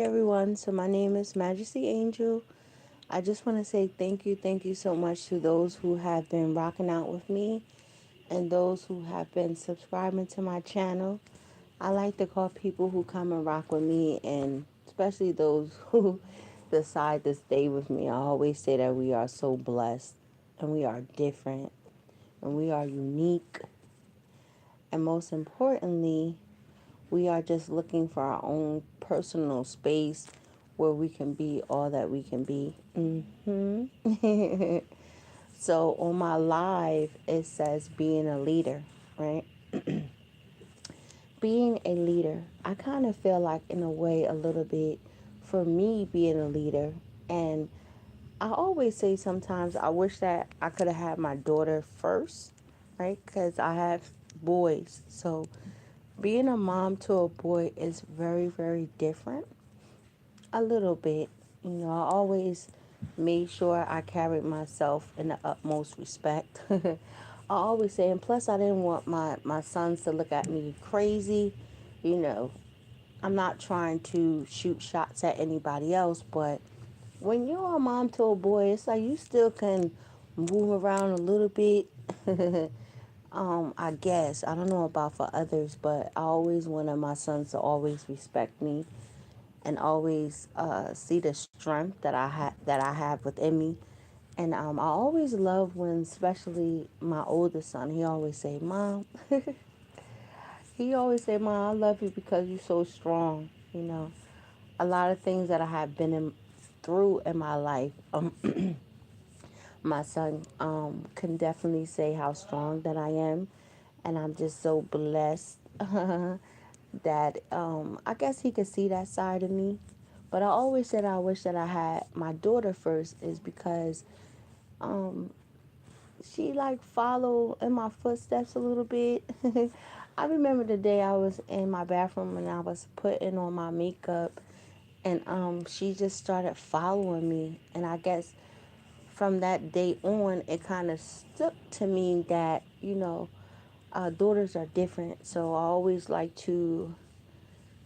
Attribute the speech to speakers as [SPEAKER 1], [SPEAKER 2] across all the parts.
[SPEAKER 1] everyone. So my name is Majesty Angel. I just want to say thank you so much to those who have been rocking out with me and those who have been subscribing to my channel. I like to call people who come and rock with me, and especially those who decide to stay with me. I always say that we are so blessed and we are different and we are unique. And most importantly, we are just looking for our own personal space where we can be all that we can be. So on my live, it says being a leader, right? Being a leader, I kind of feel like, in a way, a little bit for me being a leader. And I always say sometimes I wish that I could have had my daughter first, right? Because I have boys. So being a mom to a boy is very, very different. A little bit. I always made sure I carried myself in the utmost respect. I always say, and plus, I didn't want my sons to look at me crazy. You know, I'm not trying to shoot shots at anybody else, but when you're a mom to a boy, it's like you still can move around a little bit. I guess. I don't know about for others, but I always wanted my sons to always respect me and always see the strength that I have within me. And I always love when, especially my oldest son, he always say, "Mom," he always say, "Mom, I love you because you're so strong." A lot of things that I have been through in my life, my son can definitely say how strong that I am, and I'm just so blessed that I guess he could see that side of me. But I always said I wish that I had my daughter first, is because um, she like follow in my footsteps a little bit. I remember the day I was in my bathroom and I was putting on my makeup, and she just started following me, and I guess from that day on it kind of stuck to me that daughters are different. So I always like to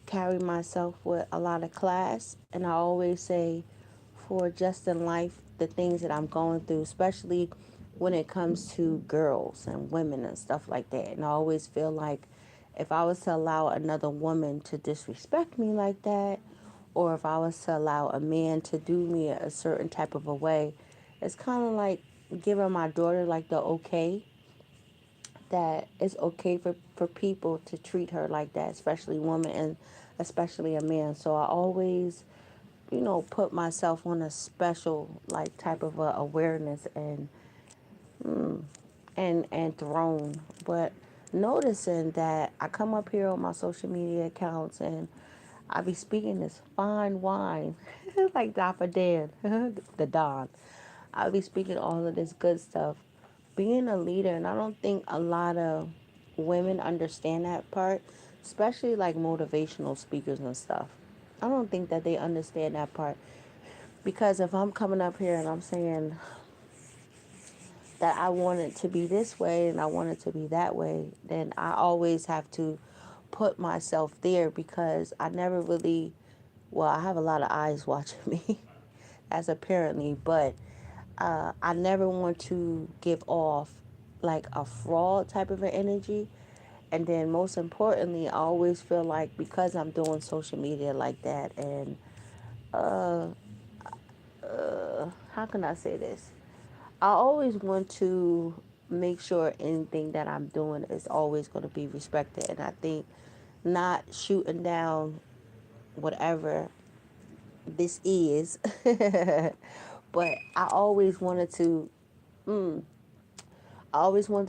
[SPEAKER 1] carry myself with a lot of class. And I always say, for just in life, the things that I'm going through, especially when it comes to girls and women and stuff like that. And I always feel like if I was to allow another woman to disrespect me like that, or if I was to allow a man to do me a certain type of a way, it's kind of like giving my daughter like the okay, that it's okay for people to treat her like that, especially women and especially a man. So I always, put myself on a special like type of a awareness and throne. But noticing that I come up here on my social media accounts and I be speaking this fine wine, like Dapper Dan, the Don. I be speaking all of this good stuff, being a leader, and I don't think a lot of women understand that part, especially like motivational speakers and stuff. I don't think that they understand that part, because if I'm coming up here and I'm saying that I want it to be this way and I want it to be that way, then I always have to put myself there, because I never really, well, I have a lot of eyes watching me, as apparently, but I never want to give off like a fraud type of an energy. And then, most importantly, I always feel like, because I'm doing social media like that, and uh, how can I say this? I always want to make sure anything that I'm doing is always going to be respected. And I think not shooting down whatever this is, but I always wanted the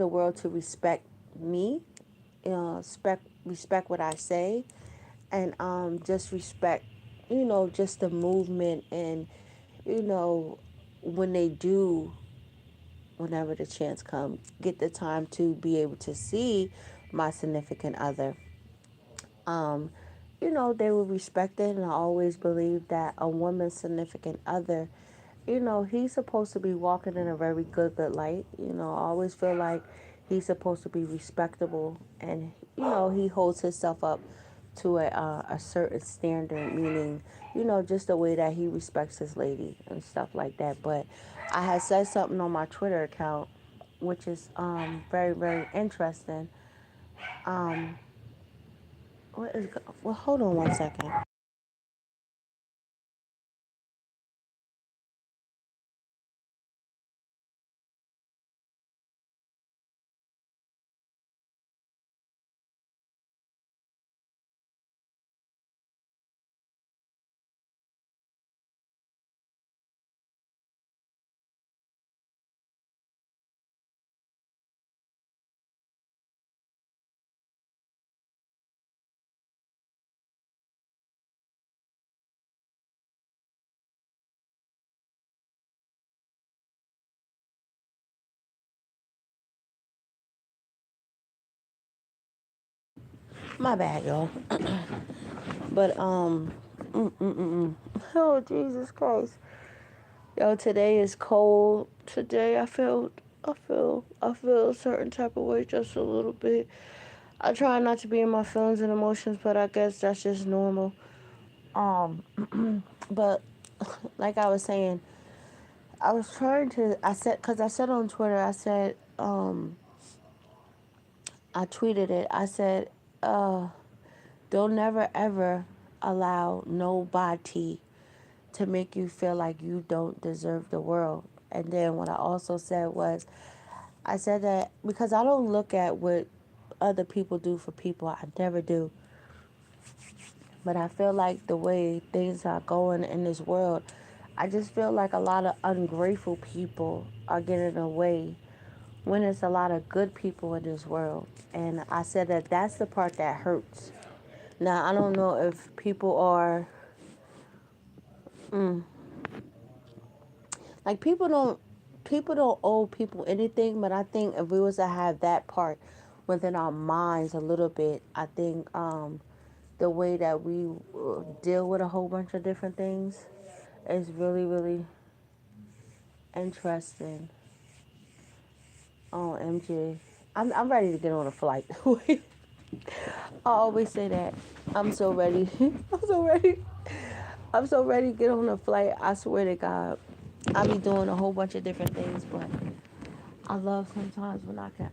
[SPEAKER 1] world to respect me, respect what I say, and just respect, just the movement, and you know, when they do, whenever the chance comes, get the time to be able to see my significant other. Um, they will respect it, and I always believe that a woman's significant other, he's supposed to be walking in a very good light. I always feel like he's supposed to be respectable, and he holds himself up to a certain standard, meaning, just the way that he respects his lady and stuff like that. But I had said something on my Twitter account, which is very, very interesting. Um, well, hold on one second. My bad, y'all. But oh Jesus Christ, yo, today is cold. Today I feel a certain type of way, just a little bit. I try not to be in my feelings and emotions, but I guess that's just normal. Um, but like I was saying, I was trying to. Cause I said on Twitter, I tweeted it. I said, uh, don't never ever allow nobody to make you feel like you don't deserve the world. And then what I also said was, I said that because I don't look at what other people do for people. I never do. But I feel like the way things are going in this world, I just feel like a lot of ungrateful people are getting away when there's a lot of good people in this world. And I said that that's the part that hurts. Now, I don't know if people are, mm, like people don't owe people anything, but I think if we was to have that part within our minds a little bit, I think the way that we deal with a whole bunch of different things is really, really interesting. Oh, MJ. I'm ready to get on a flight. I always say that. I'm so ready. I'm so ready. I'm so ready to get on a flight. I swear to God. I be doing a whole bunch of different things, but I love sometimes when I can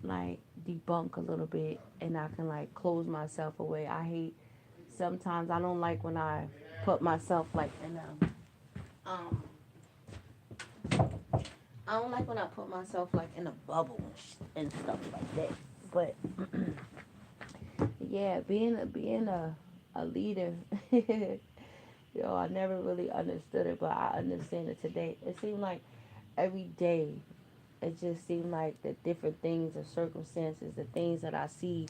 [SPEAKER 1] like debunk a little bit and I can like close myself away. I hate sometimes I don't like when I put myself like in um I don't like when I put myself like in a bubble and stuff like that. But yeah, being a leader, I never really understood it, but I understand it today. It seemed like every day, it just seemed like the different things, the circumstances, the things that I see.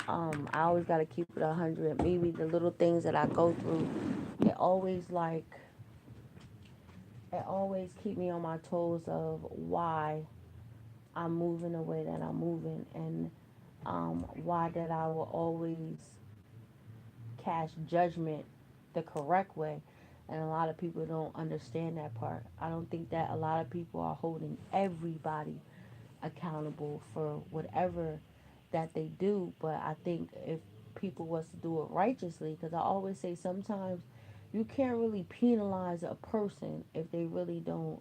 [SPEAKER 1] I always got to keep it 100. Maybe the little things that I go through, it always like it always keep me on my toes of why I'm moving the way that I'm moving, and why that I will always cast judgment the correct way. And a lot of people don't understand that part. I don't think that a lot of people are holding everybody accountable for whatever that they do. But I think if people was to do it righteously, because I always say sometimes you can't really penalize a person if they really don't,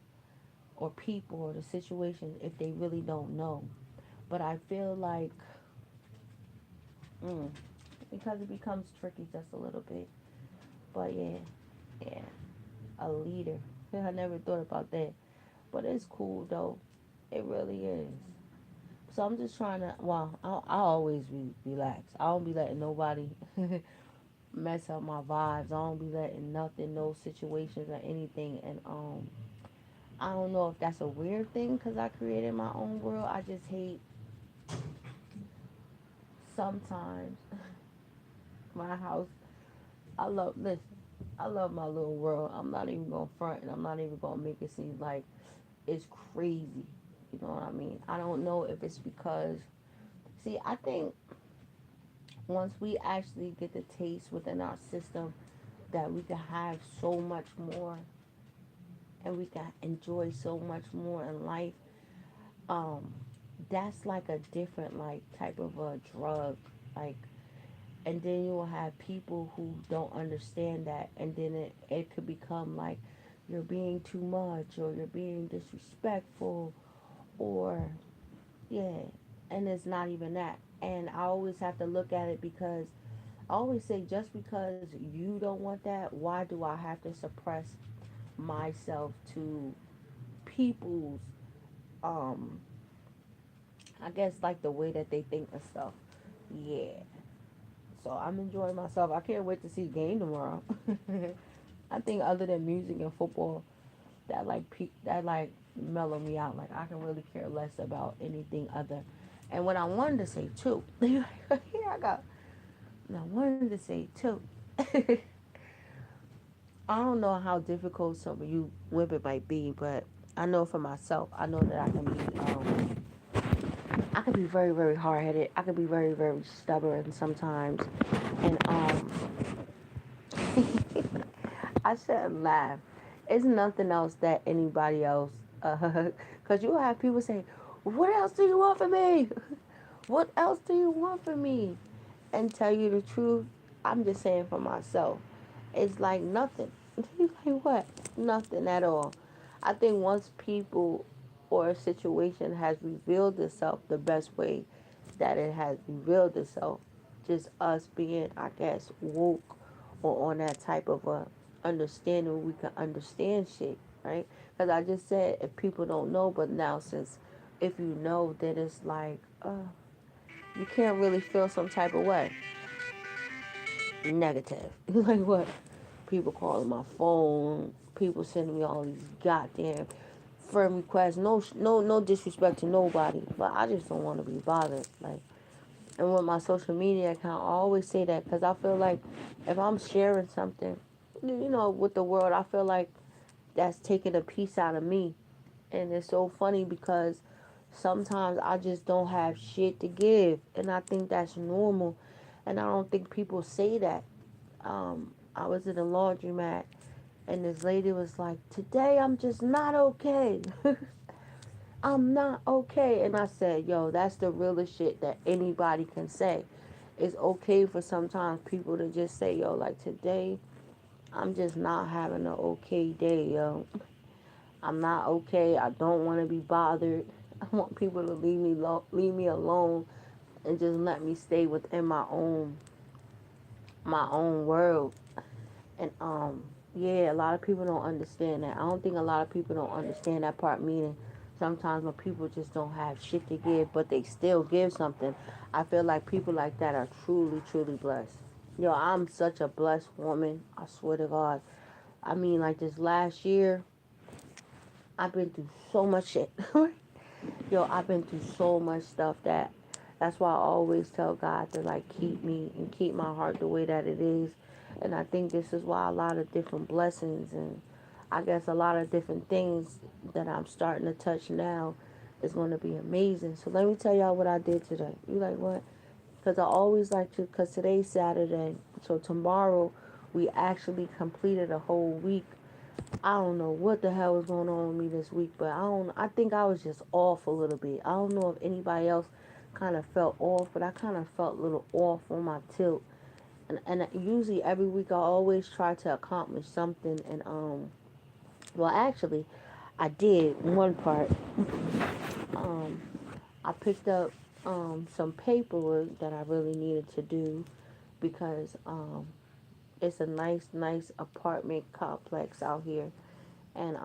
[SPEAKER 1] or people or the situation if they really don't know. But I feel like mm, because it becomes tricky just a little bit. But yeah, yeah, a leader. I never thought about that, but it's cool though. It really is. So I'm just trying to. Well, I always be relaxed. I don't be letting nobody mess up my vibes. I don't be letting nothing, no situations or anything. And I don't know if that's a weird thing because I created my own world. I just hate sometimes my house. Listen. I love my little world. I'm not even gonna front, and I'm not even gonna make it seem like it's crazy. You know what I mean? I don't know if it's because. See, I think once we actually get the taste within our system that we can have so much more and we can enjoy so much more in life, um, that's like a different like type of a drug. Like And then you will have people who don't understand that, and then it could become like you're being too much or you're being disrespectful, or yeah, and it's not even that. And I always have to look at it because I always say, just because you don't want that, why do I have to suppress myself to people's, um I guess, like the way that they think and stuff. Yeah. So I'm enjoying myself. I can't wait to see the game tomorrow. I think other than music and football, that like mellow me out. Like I can really care less about anything other. And what I wanted to say too, here I go. And I wanted to say too. I don't know how difficult some of you women might be, but I know for myself, I know that I can be very, very hard headed. I can be very, very stubborn sometimes, and I shouldn't laugh. It's nothing else that anybody else, because you have people say, "What else do you want from me? What else do you want from me?" And tell you the truth, I'm just saying for myself, it's like nothing. Like what? Nothing at all. I think once people or a situation has revealed itself the best way that it has revealed itself, just us being, I guess, woke or on that type of a understanding, we can understand shit, right? Because I just said if people don't know, but now since if you know, then it's like, you can't really feel some type of way. Negative. Like what? People calling my phone. People sending me all these goddamn friend requests. No disrespect to nobody, but I just don't want to be bothered. Like, and with my social media account, I always say that because I feel like if I'm sharing something, with the world, I feel like that's taking a piece out of me. And it's so funny because sometimes I just don't have shit to give, and I think that's normal. And I don't think people say that. I was in a laundromat, and this lady was like, "Today I'm just not okay. I'm not okay." And I said, "Yo, that's the realest shit that anybody can say. It's okay for sometimes people to just say, yo, like today, I'm just not having an okay day, yo. I'm not okay. I don't want to be bothered. I want people to leave me alone, and just let me stay within my own world." And yeah, a lot of people don't understand that. I don't think a lot of people don't understand that part. Meaning, sometimes when people just don't have shit to give, but they still give something, I feel like people like that are truly, truly blessed. Yo, I'm such a blessed woman. I swear to God. I mean, like this last year, I've been through so much shit. Yo, I've been through so much stuff that's why I always tell God to like keep me and keep my heart the way that it is. And I think this is why a lot of different blessings and I guess a lot of different things that I'm starting to touch now is going to be amazing. So let me tell y'all what I did today. You like what? Because I always like to, because today's Saturday. So tomorrow we actually completed a whole week. I don't know what the hell was going on with me this week, but I think I was just off a little bit. I don't know if anybody else kind of felt off, but I kind of felt a little off on my tilt. And usually every week I always try to accomplish something. And well, actually, I did one part. Um, I picked up some paperwork that I really needed to do because it's a nice apartment complex out here, and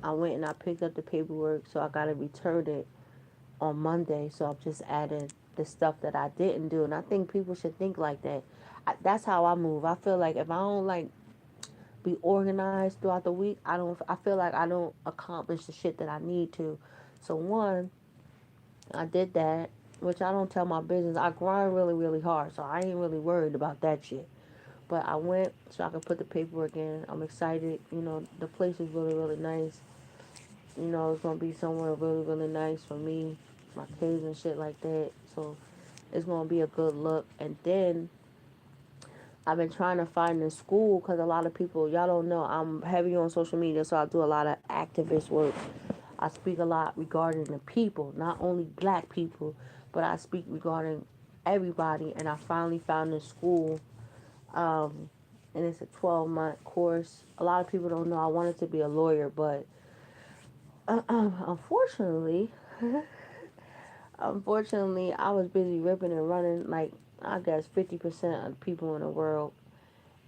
[SPEAKER 1] I went and I picked up the paperwork, so I gotta return it on Monday. So I've just added the stuff that I didn't do, and I think people should think like that. That's how I move. I feel like if I don't like be organized throughout the week, I don't. I feel like I don't accomplish the shit that I need to. So one, I did that, which I don't tell my business. I grind really, really hard, so I ain't really worried about that shit. But I went so I could put the paperwork in. I'm excited. The place is really, really nice. It's gonna be somewhere really, really nice for me, my kids and shit like that. So it's gonna be a good look. And then I've been trying to find a school because a lot of people, y'all don't know, I'm heavy on social media, so I do a lot of activist work. I speak a lot regarding the people, not only black people, but I speak regarding everybody, and I finally found a school. Um, and it's a 12-month course. A lot of people don't know I wanted to be a lawyer, but unfortunately, unfortunately, I was busy ripping and running like I guess 50% of the people in the world,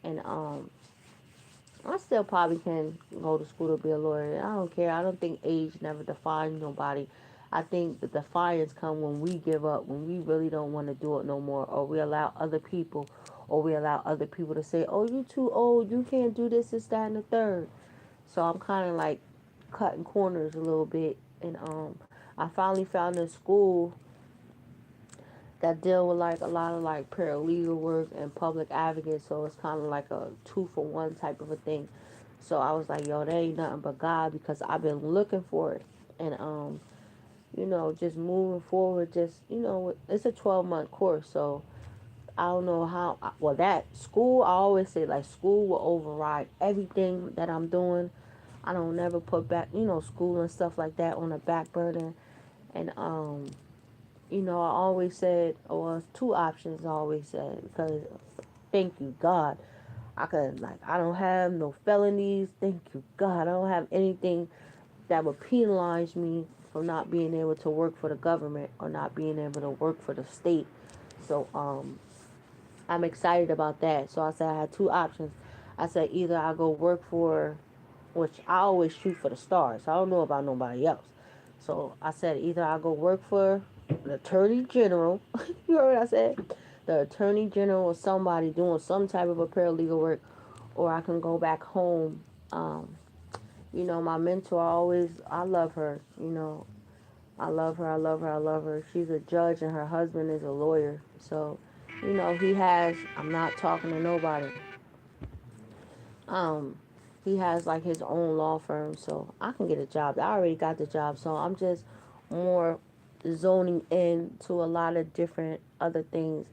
[SPEAKER 1] and I still probably can go to school to be a lawyer. I don't care. I don't think age never defines nobody. I think the defiance come when we give up, when we really don't want to do it no more, or we allow other people, or we allow other people to say, "Oh, you too old. You can't do this, this, that, and the third." So I'm kind of like cutting corners a little bit, and I finally found a school that deal with like a lot of like paralegal work and public advocates. So it's kind of like a 2-for-1 type of a thing. So I was like, yo, that ain't nothing but God, because I've been looking for it. And just moving forward, just it's a 12-month course. So I don't know how. Well, that school, I always say like school will override everything that I'm doing. I don't never put back, school and stuff like that on the back burner. And I always said, well, it's two options. I always said, because thank you God, I don't have no felonies. Thank you God, I don't have anything that would penalize me for not being able to work for the government or not being able to work for the state. So I'm excited about that. So I said I had two options. I said either I go work for, which I always shoot for the stars. I don't know about nobody else. So I said either I go work for the Attorney General. You heard what I said? The Attorney General or somebody doing some type of a paralegal work, or I can go back home. Um, my mentor, I love her. I love her. I love her. I love her. She's a judge and her husband is a lawyer. So, I'm not talking to nobody. Um, he has like his own law firm, so I can get a job. I already got the job, so I'm just more zoning in to a lot of different other things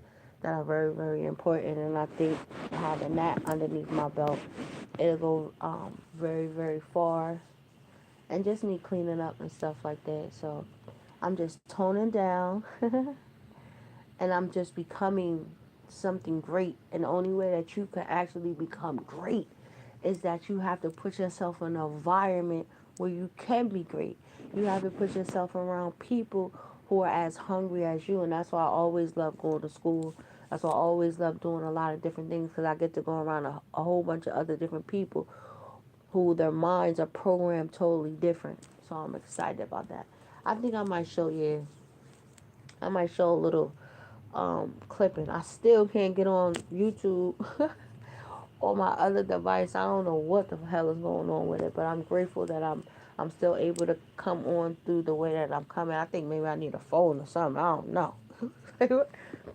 [SPEAKER 1] that are very, very important. And I think having that underneath my belt, it'll go very, very far. And just me cleaning up and stuff like that. So I'm just toning down and I'm just becoming something great. And the only way that you can actually become great is that you have to put yourself in an environment where you can be great. You have to put yourself around people who are as hungry as you. And that's why I always love going to school. That's why I always love doing a lot of different things, because I get to go around a whole bunch of other different people who their minds are programmed totally different. So I'm excited about that. I think I might show a little clipping. I still can't get on YouTube on my other device. I don't know what the hell is going on with it, but I'm grateful that I'm still able to come on through the way that I'm coming. I think maybe I need a phone or something. I don't know.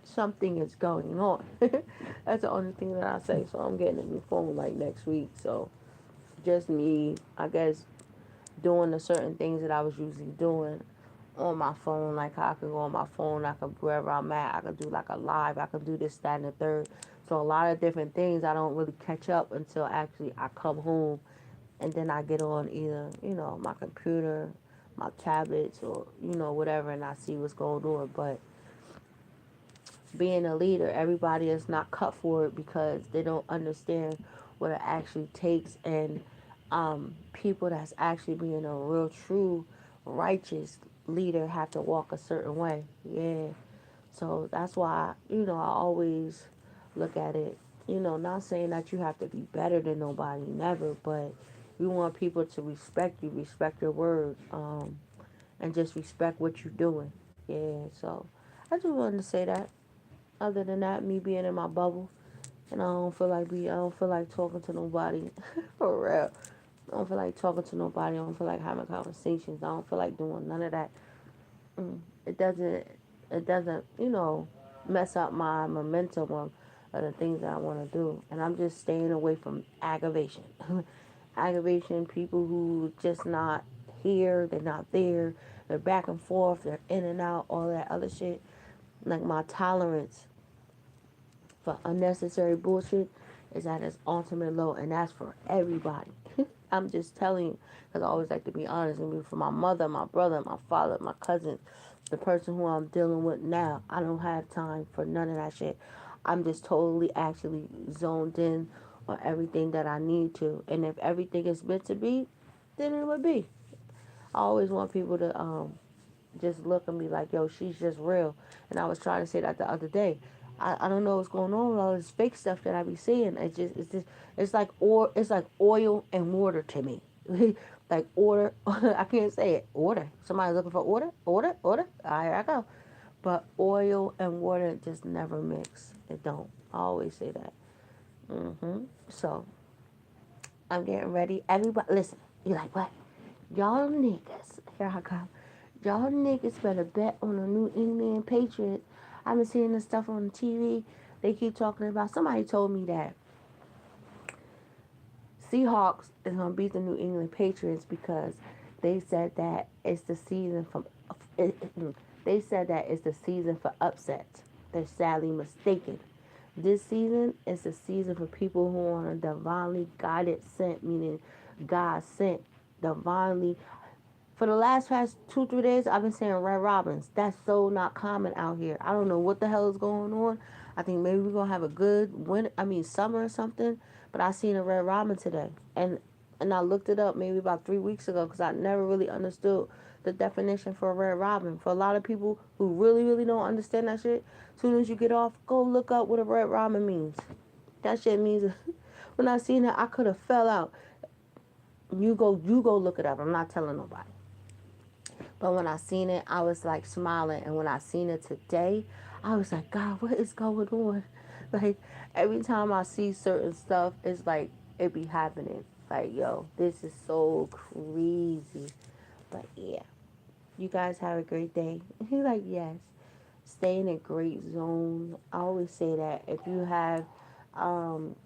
[SPEAKER 1] Something is going on. That's the only thing that I say. So I'm getting a new phone like next week. So just me, I guess, doing the certain things that I was usually doing on my phone. Like how I could go on my phone, I could, wherever I'm at, I could do like a live, I could do this, that, and the third. So a lot of different things I don't really catch up until actually I come home, and then I get on either, my computer, my tablets, or, whatever, and I see what's going on. But being a leader, everybody is not cut for it because they don't understand what it actually takes. And people that's actually being a real, true, righteous leader have to walk a certain way. Yeah. So that's why, I always look at it, not saying that you have to be better than nobody, never, but you want people to respect your word, and just respect what you're doing. Yeah. So I just wanted to say that. Other than that, me being in my bubble, and I don't feel like talking to nobody, for real. I don't feel like talking to nobody. I don't feel like having conversations. I don't feel like doing none of that. It doesn't, mess up my momentum of the things that I want to do. And I'm just staying away from aggravation. Aggravation, people who just not here, they're not there, they're back and forth, they're in and out, all that other shit. Like my tolerance for unnecessary bullshit is at its ultimate low, and that's for everybody. I'm just telling you, because I always like to be honest. And for my mother, my brother, my father, my cousin, the person who I'm dealing with now, I don't have time for none of that shit. I'm just totally actually zoned in on everything that I need to. And if everything is meant to be, then it would be. I always want people to just look and be like, yo, she's just real. And I was trying to say that the other day. I don't know what's going on with all this fake stuff that I be seeing. It's like oil and water to me. Like order, I can't say it. Order. Somebody looking for order, order, order. Here I go. But oil and water just never mix. It don't. I always say that. So I'm getting ready. Everybody, listen. You're like, what? Y'all niggas, here I come. Y'all niggas better bet on the New England Patriots. I've been seeing this stuff on TV. They keep talking about. Somebody told me that Seahawks is gonna beat the New England Patriots because they said that it's the season from. They said that it's the season for upsets. They're sadly mistaken. This season is the season for people who are on a divinely guided scent, meaning God sent divinely. For the last past 2 3 days, I've been saying Red Robins. That's so not common out here. I don't know what the hell is going on. I think maybe we're gonna have a good winter. I mean summer or something. But I seen a Red Robin today, and I looked it up maybe about 3 weeks ago because I never really understood the definition for a Red Robin. For a lot of people who really don't understand that shit, as soon as you get off, go look up what a Red Robin means. That shit means. When I seen it, I could have fell out. You go look it up. I'm not telling nobody. But when I seen it, I was like smiling. And when I seen it today, I was like, God, what is going on? Like every time I see certain stuff, it's like it be happening. Like, yo, this is so crazy. But yeah, you guys have a great day. He's like, yes. Stay in a great zone. I always say that if you have um,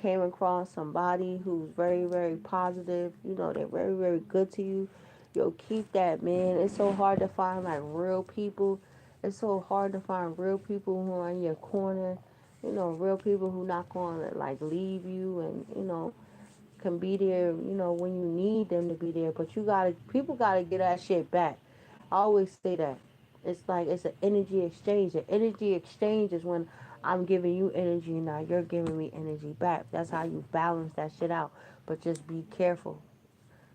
[SPEAKER 1] came across somebody who's very positive, they're very good to you, yo, keep that, man. It's so hard to find like real people. It's so hard to find real people who are in your corner. Real people who not going to like leave you and can be there. When you need them to be there. But people gotta get that shit back. I always say that. It's like it's an energy exchange. An energy exchange is when I'm giving you energy and now you're giving me energy back. That's how you balance that shit out. But just be careful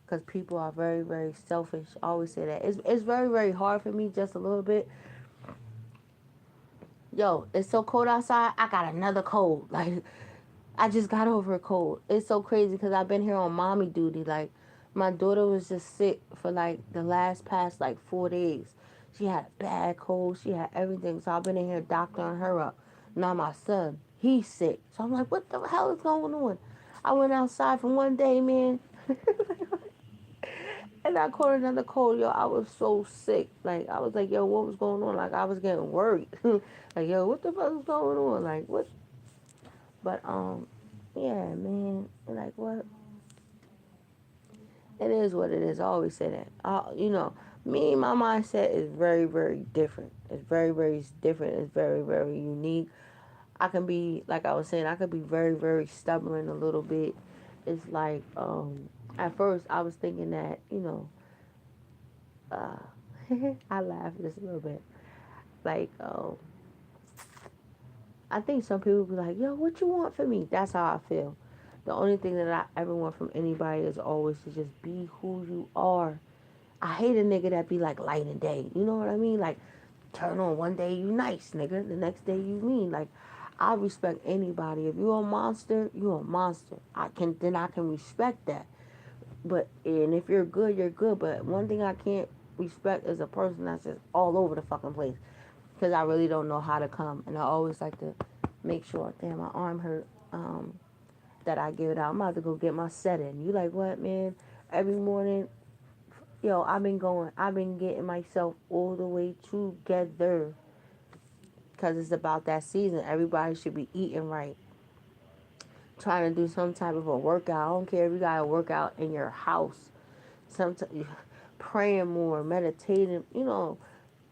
[SPEAKER 1] because people are very selfish. I always say that. It's very hard for me just a little bit. Yo, it's so cold outside. I got another cold. Like I just got over a cold. It's so crazy because I've been here on mommy duty. Like my daughter was just sick for like the last past like 4 days. She had a bad cold. She had everything. So I've been in here doctoring her up. Now my son, he's sick. So I'm like, what the hell is going on? I went outside for one day, man. And I caught another cold, yo. I was so sick. Like, I was like, yo, what was going on? Like, I was getting worried. Like, yo, what the fuck is going on? Like, what? But, yeah, man. Like, what? It is what it is. I always say that. Me, my mindset is very different. It's very different. It's very unique. I can be, like I was saying, I could be very stubborn a little bit. It's like, at first I was thinking that, uh, I laugh just a little bit. Like, I think some people be like, yo, what you want from me? That's how I feel. The only thing that I ever want from anybody is always to just be who you are. I hate a nigga that be like light and day. You know what I mean? Like, turn on one day you nice, nigga. The next day you mean. Like, I respect anybody. If you're a monster, you're a monster. I can respect that. But and if you're good, you're good. But one thing I can't respect is a person that's just all over the fucking place. Because I really don't know how to come. And I always like to make sure, damn, my arm hurt, that I give it out. I'm about to go get my set in. You like what, man? Every morning, yo, I've been getting myself all the way together. Because it's about that season. Everybody should be eating right. Trying to do some type of a workout. I don't care if you got to work out in your house. Sometimes praying more, meditating,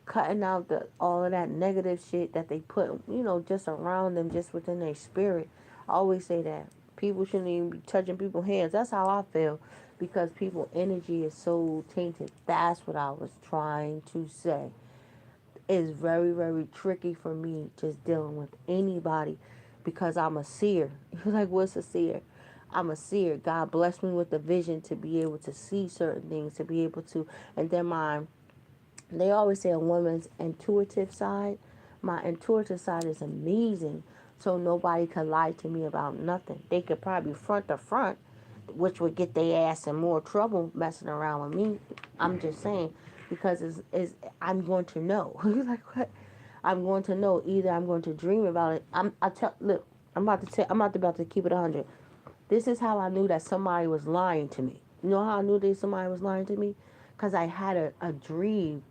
[SPEAKER 1] cutting out all of that negative shit that they put, just around them, just within their spirit. I always say that. People shouldn't even be touching people's hands. That's how I feel, because people energy is so tainted. That's what I was trying to say. It's very, very tricky for me just dealing with anybody, because I'm a seer. You're like, what's a seer? I'm a seer. God blessed me with the vision to be able to see certain things, to be able to, and then they always say a woman's intuitive side. My intuitive side is amazing. So nobody can lie to me about nothing. They could probably front to front, which would get their ass in more trouble messing around with me. I'm just saying, because I'm going to know. Like what? I'm going to know. Either I'm going to dream about it. Look, I'm about to keep it 100. This is how I knew that somebody was lying to me. You know how I knew that somebody was lying to me? Because I had a dream.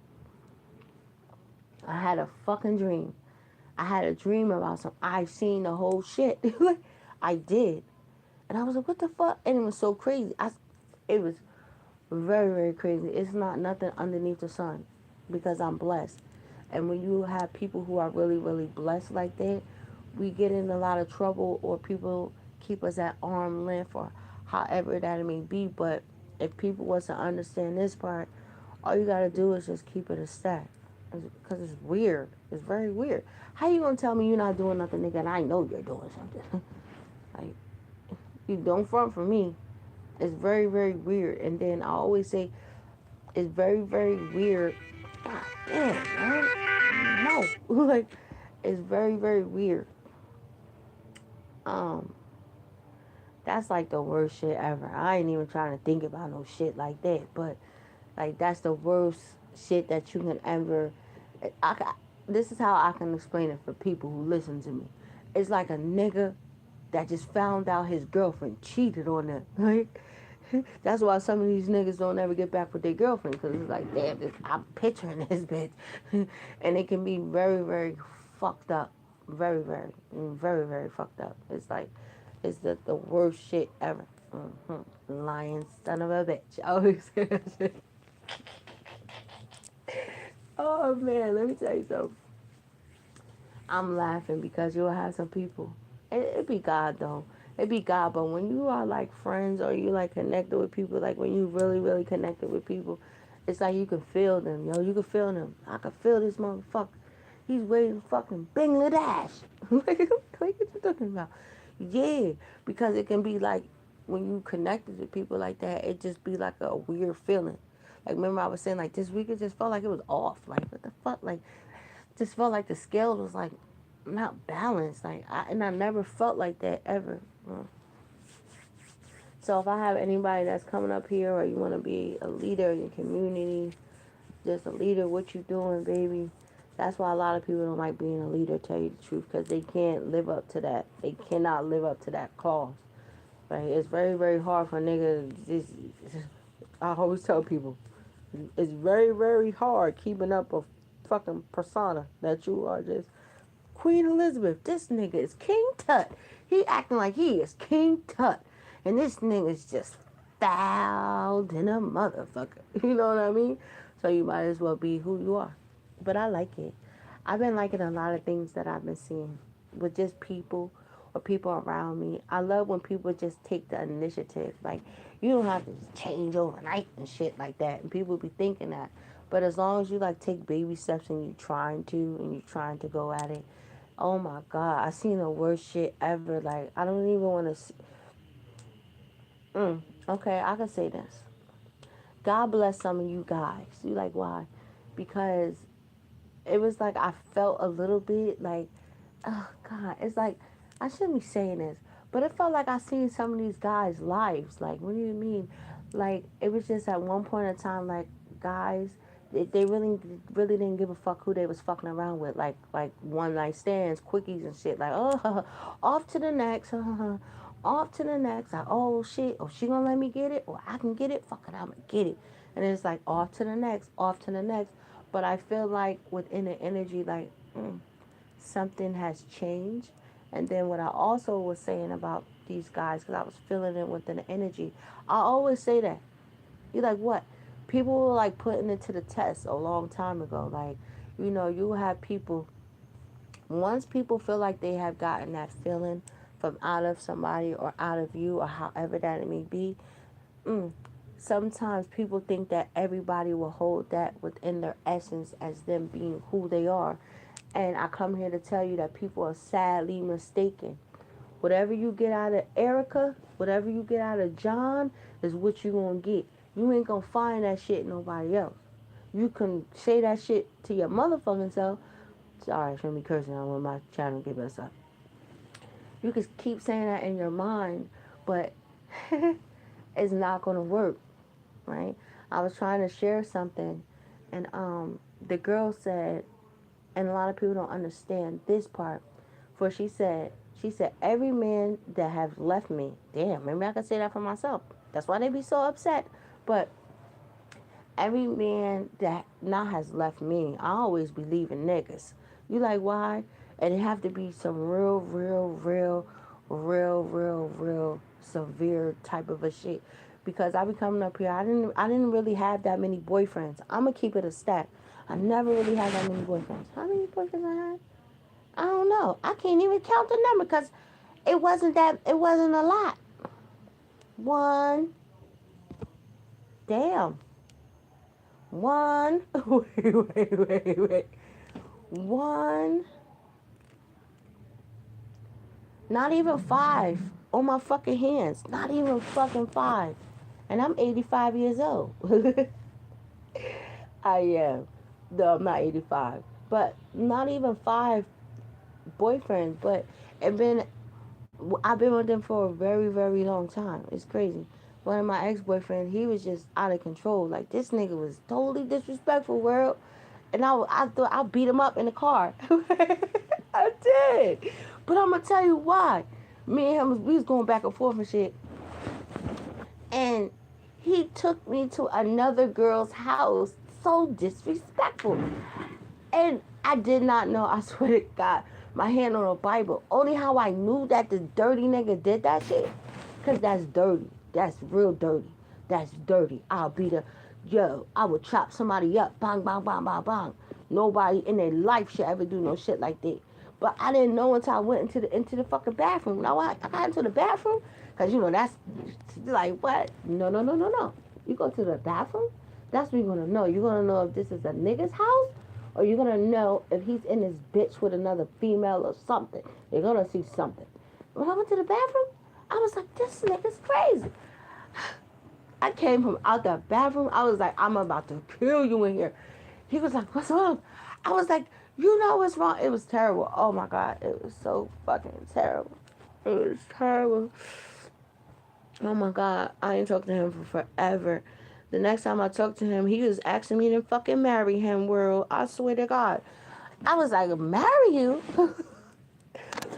[SPEAKER 1] I had a fucking dream. I had a dream about some. I seen the whole shit. I did. And I was like, what the fuck? And it was so crazy. It was very, very crazy. It's not nothing underneath the sun, because I'm blessed. And when you have people who are really, really blessed like that, we get in a lot of trouble, or people keep us at arm's length, or however that it may be. But if people was to understand this part, all you gotta do is just keep it a stack. Because it's weird. It's very weird. How you gonna tell me you're not doing nothing, nigga, and I know you're doing something? Like, you don't front for me. It's very, very weird. And then I always say, it's very, very weird. God damn, man. No. Like, it's very, very weird. Um, that's like the worst shit ever. I ain't even trying to think about no shit like that. But, like, that's the worst shit that you can ever. This is how I can explain it for people who listen to me. It's like a nigga that just found out his girlfriend cheated on them. Like, that's why some of these niggas don't ever get back with their girlfriend, because it's like, damn, I'm picturing this bitch. And it can be very, very fucked up. Very, very, very, very fucked up. It's like, it's the worst shit ever. Lying son of a bitch. I always say that shit. Oh man, let me tell you something. I'm laughing because you'll have some people. It be God though. It be God, but when you are like friends, or you like connected with people, like when you really, really connected with people, it's like you can feel them, yo. You can feel them. I can feel this motherfucker. He's waiting fucking Bangladesh. Like what you talking about? Yeah, because it can be like, when you connected to people like that, it just be like a weird feeling. Like, remember I was saying, like, this week it just felt like it was off. Like, what the fuck? Like, just felt like the scale was like not balanced. Like, I never felt like that ever. So if I have anybody that's coming up here, or you want to be a leader in your community, just a leader, what you doing, baby? That's why a lot of people don't like being a leader, tell you the truth, because they can't live up to that. They cannot live up to that clause. Right? It's very, very hard for niggas. I always tell people, it's very, very hard keeping up a fucking persona that you are just Queen Elizabeth. This nigga is King Tut. He acting like he is King Tut. And this nigga is just foul than a motherfucker. You know what I mean? So you might as well be who you are. But I like it. I've been liking a lot of things that I've been seeing with just people, or people around me. I love when people just take the initiative. Like, you don't have to change overnight and shit like that. And people be thinking that. But as long as you like take baby steps, and you're trying to go at it. Oh my God, I seen the worst shit ever. Like, I don't even want to. Okay, I can say this. God bless some of you guys. You like, why? Because it was like I felt a little bit like, oh God, it's like, I shouldn't be saying this, but it felt like I seen some of these guys' lives. Like, what do you mean? Like, it was just at one point in time, like, guys, they really, really didn't give a fuck who they was fucking around with. Like one night stands, quickies and shit. Like, oh, off to the next, off to the next. Like, oh shit, oh, she gonna let me get it, or I can get it. Fuck it, I'm gonna get it. And it's like off to the next, off to the next. But I feel like within the energy, like, something has changed. And then what I also was saying about these guys, because I was feeling it within the energy, I always say that. You're like, what? People were like putting it to the test a long time ago. Like, you have people, once people feel like they have gotten that feeling, from out of somebody or out of you or however that it may be, mm, sometimes people think that everybody will hold that within their essence as them being who they are. And I come here to tell you that people are sadly mistaken. Whatever you get out of Erica, whatever you get out of John, is what you gonna get. You ain't gonna find that shit in nobody else. You can say that shit to your motherfucking self. Sorry, I shouldn't be cursing. I want my channel to get messed up. You can keep saying that in your mind, but it's not gonna work, right? I was trying to share something, and the girl said, and a lot of people don't understand this part. For she said, every man that have left me, damn, maybe I can say that for myself. That's why they be so upset. But every man that now has left me, I always believe in niggas. You like why? And it have to be some real severe type of a shit. Because I be coming up here, I didn't really have that many boyfriends. I'ma keep it a stack. I never really had that many boyfriends. How many boyfriends I had? I don't know. I can't even count the number because it wasn't a lot. One, damn. One, wait. One, not even five on my fucking hands. Not even fucking five. And I'm 85 years old. I am. No, I'm not 85. But not even five boyfriends. But it been I've been with them for a very long time. It's crazy. One of my ex-boyfriends, he was just out of control. Like, this nigga was totally disrespectful, world. And I thought I beat him up in the car. I did. But I'm going to tell you why. Me and him, we was going back and forth and shit. And he took me to another girl's house. So disrespectful. And I did not know, I swear to God, my hand on a Bible. Only how I knew that the dirty nigga did that shit. Because that's dirty. That's real dirty. That's dirty. I would chop somebody up. Bang, bang, bang, bang, bang. Nobody in their life should ever do no shit like that. But I didn't know until I went into the fucking bathroom. Now I got into the bathroom. Because, that's like, what? No. You go to the bathroom? That's what you're going to know. You're going to know if this is a nigga's house, or you're going to know if he's in this bitch with another female or something. You're going to see something. When I went to the bathroom, I was like, this nigga's crazy. I came from out the bathroom. I was like, I'm about to kill you in here. He was like, what's wrong? I was like, you know what's wrong? It was terrible. Oh, my God. It was so fucking terrible. It was terrible. Oh, my God. I ain't talked to him for forever. The next time I talked to him, he was asking me to fucking marry him, world. I swear to God. I was like, marry you?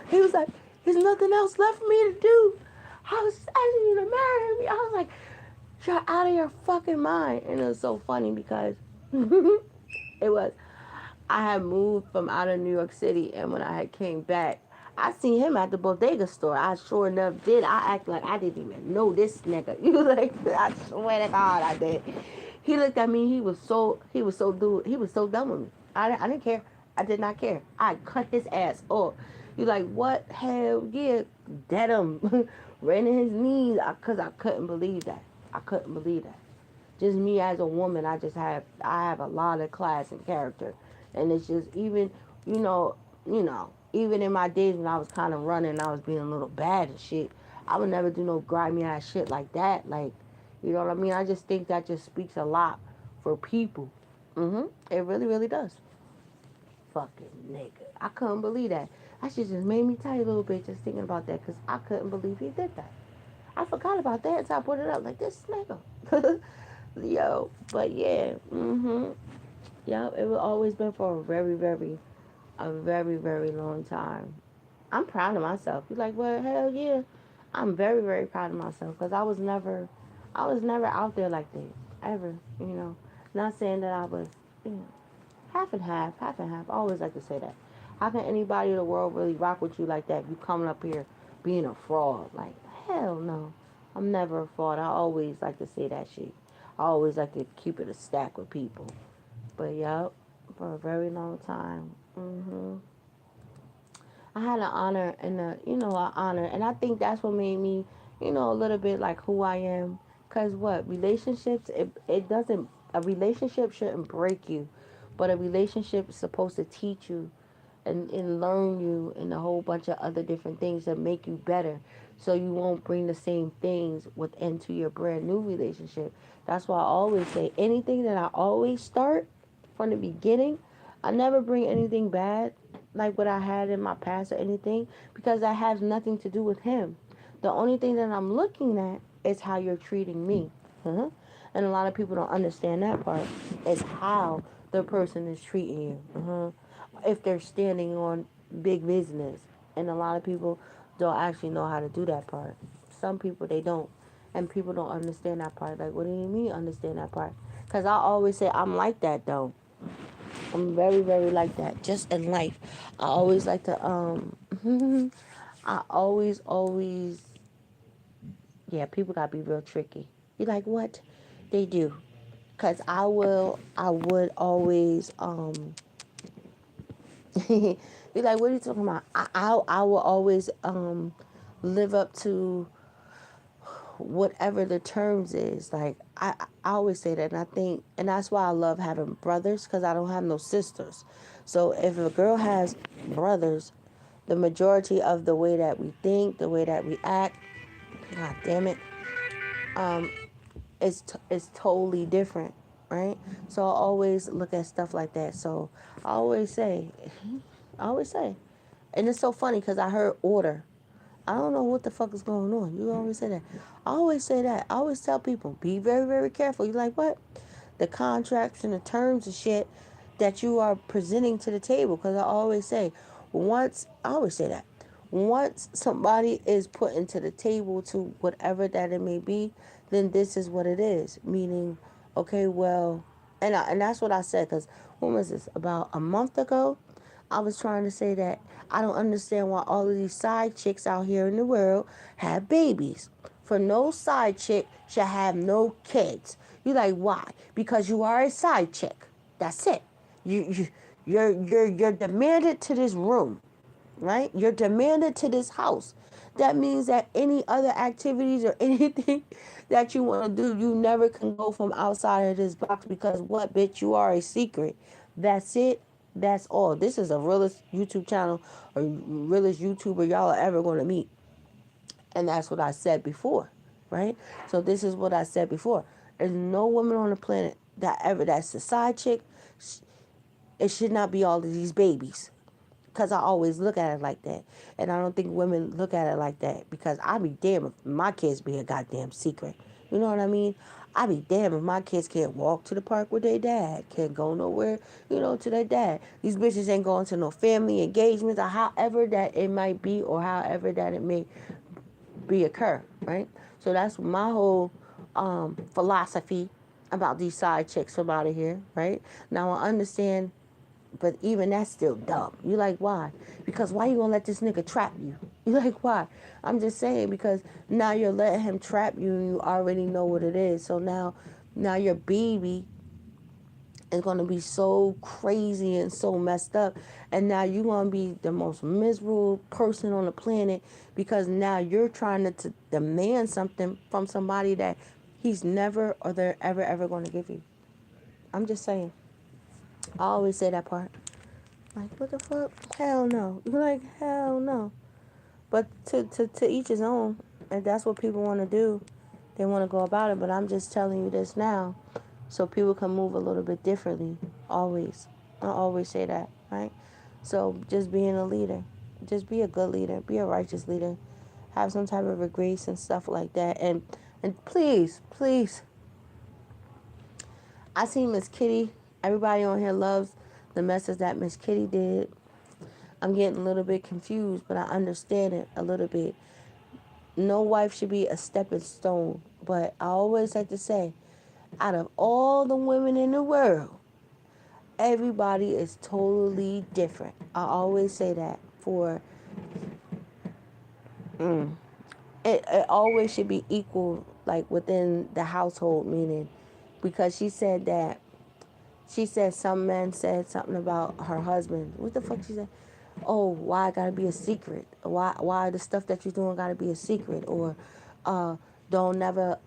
[SPEAKER 1] He was like, there's nothing else left for me to do. I was asking you to marry me. I was like, you're out of your fucking mind. And it was so funny because it was. I had moved from out of New York City, and when I had came back, I seen him at the bodega store. I sure enough did. I act like I didn't even know this nigga. You like, I swear to God, I did. He looked at me. He was so done with me. I didn't care. I did not care. I cut his ass off. You like, what? Hell yeah, dead him, ran in his knees, cause I couldn't believe that. I couldn't believe that. Just me as a woman, I have a lot of class and character, and it's just even, even in my days when I was kind of running, I was being a little bad and shit. I would never do no grimy ass shit like that. Like, you know what I mean? I just think that just speaks a lot for people. It really does. Fucking nigga. I couldn't believe that. That shit just made me tight a little bit just thinking about that because I couldn't believe he did that. I forgot about that until I brought it up. Like, this nigga. Yo, but yeah. Yeah, it was always been for a very long time. I'm proud of myself. You're like, well, hell yeah. I'm very proud of myself because I was never out there like that. Ever, Not saying that I was, you know, half and half, half and half. I always like to say that. How can anybody in the world really rock with you like that if you coming up here being a fraud? Like, hell no. I'm never a fraud. I always like to say that shit. I always like to keep it a stack with people. But, yup, for a very long time. I I had an honor and an honor, and I think that's what made me, a little bit like who I am. Cause what relationships, it doesn't, a relationship shouldn't break you, but a relationship is supposed to teach you and learn you and a whole bunch of other different things that make you better, so you won't bring the same things into your brand new relationship. That's why I always say anything that I always start from the beginning, I never bring anything bad like what I had in my past or anything, because that has nothing to do with him. The only thing that I'm looking at is how you're treating me. And a lot of people don't understand that part, is how the person is treating you. If they're standing on big business. And a lot of people don't actually know how to do that part. Some people, they don't. And people don't understand that part. Like, what do you mean understand that part? Because I always say I'm like that, though. I'm very, very like that. Just in life. I always like to, I always, yeah, people gotta be real tricky. You like what? They do. Because I would always, be like, what are you talking about? I will always, live up to whatever the terms is. Like, I always say that, and I think, and that's why I love having brothers, because I don't have no sisters. So if a girl has brothers, the majority of the way that we think, the way that we act, god damn it, um, is totally different, right? So I always look at stuff like that. So I always say, I always say, and it's so funny because I heard order. I don't know what the fuck is going on. You always say that. I always say that. I always tell people, be very, very careful. You like what? The contracts and the terms and shit that you are presenting to the table. Because I always say that. Once somebody is put into the table to whatever that it may be, then this is what it is. Meaning, okay, well, and that's what I said. Because when was this? About a month ago, I was trying to say that I don't understand why all of these side chicks out here in the world have babies. For no side chick should have no kids. You like why? Because you are a side chick. That's it. You're demanded to this room, right? You're demanded to this house. That means that any other activities or anything that you want to do, you never can go from outside of this box, because what, bitch, you are a secret. That's it. That's all. This is the realest YouTube channel or realest YouTuber y'all are ever going to meet. And that's what I said before, right? So this is what I said before. There's no woman on the planet that's a side chick. It should not be all of these babies, because I always look at it like that. And I don't think women look at it like that, because I'd be damned if my kids be a goddamn secret. You know what I mean? I'd be damned if my kids can't walk to the park with their dad, can't go nowhere, to their dad. These bitches ain't going to no family engagements, or however that it might be, or however that it may be occur, right? So that's my whole philosophy about these side chicks from out of here, right? Now I understand, but even that's still dumb. You like why? Because why you gonna let this nigga trap you? You like why? I'm just saying, because now you're letting him trap you and you already know what it is. So now your baby is gonna be so crazy and so messed up, and now you're gonna be the most miserable person on the planet, because now you're trying to demand something from somebody that he's never or they're ever gonna give you. I'm just saying. I always say that part. Like, what the fuck? Hell no. You're like, hell no. But to each his own. If that's what people want to do, they want to go about it. But I'm just telling you this now, so people can move a little bit differently. Always. I always say that, right? So just being a leader. Just be a good leader. Be a righteous leader. Have some type of a grace and stuff like that. And please, please. I see Miss Kitty. Everybody on here loves the message that Miss Kitty did. I'm getting a little bit confused, but I understand it a little bit. No wife should be a stepping stone. But I always like to say, out of all the women in the world, everybody is totally different. I always say that it always should be equal, like within the household, meaning, because she said some men said something about her husband. What the fuck she said? oh, why it gotta be a secret? Why the stuff that you're doing gotta be a secret? Or uh, don't never,